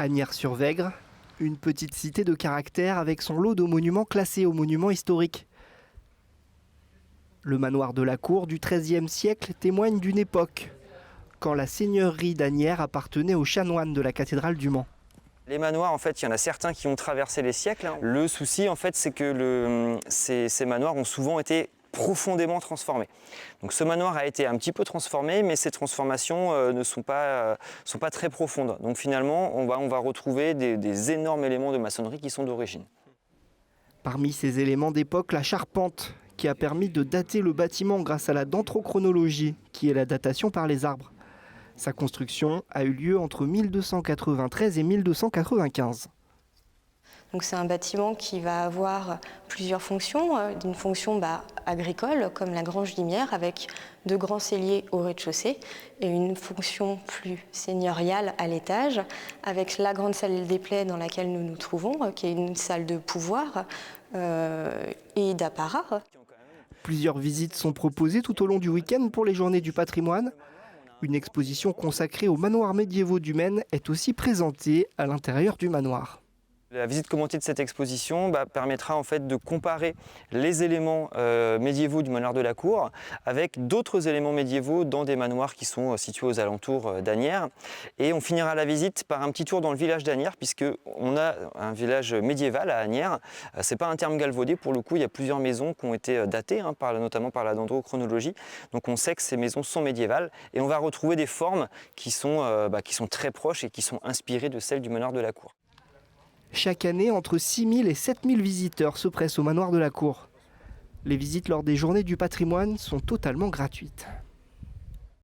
Asnières-sur-Vègre, une petite cité de caractère avec son lot de monuments classés aux monuments historiques. Le manoir de la Cour du XIIIe siècle témoigne d'une époque, quand la seigneurie d'Asnières appartenait aux chanoines de la cathédrale du Mans. Les manoirs, en fait, il y en a certains qui ont traversé les siècles. Le souci, en fait, c'est que ces manoirs ont souvent été profondément transformés. Donc ce manoir a été un petit peu transformé, mais ces transformations ne sont pas très profondes. Donc finalement, on va retrouver des énormes éléments de maçonnerie qui sont d'origine. Parmi ces éléments d'époque, la charpente, qui a permis de dater le bâtiment grâce à la dendrochronologie, qui est la datation par les arbres. Sa construction a eu lieu entre 1293 et 1295. Donc c'est un bâtiment qui va avoir plusieurs fonctions, d'une fonction agricole comme la grange limière avec 2 grands celliers au rez-de-chaussée et une fonction plus seigneuriale à l'étage avec la grande salle des plaies dans laquelle nous nous trouvons, qui est une salle de pouvoir et d'apparat. Plusieurs visites sont proposées tout au long du week-end pour les journées du patrimoine. Une exposition consacrée aux manoirs médiévaux du Maine est aussi présentée à l'intérieur du manoir. La visite commentée de cette exposition permettra en fait de comparer les éléments médiévaux du manoir de la Cour avec d'autres éléments médiévaux dans des manoirs qui sont situés aux alentours d'Asnières. Et on finira la visite par un petit tour dans le village d'Asnières, puisqu'on a un village médiéval à Asnières. C'est pas un terme galvaudé, pour le coup, il y a plusieurs maisons qui ont été datées, notamment par la dendrochronologie. Donc on sait que ces maisons sont médiévales et on va retrouver des formes qui sont très proches et qui sont inspirées de celles du manoir de la Cour. Chaque année, entre 6 000 et 7 000 visiteurs se pressent au manoir de la Cour. Les visites lors des journées du patrimoine sont totalement gratuites.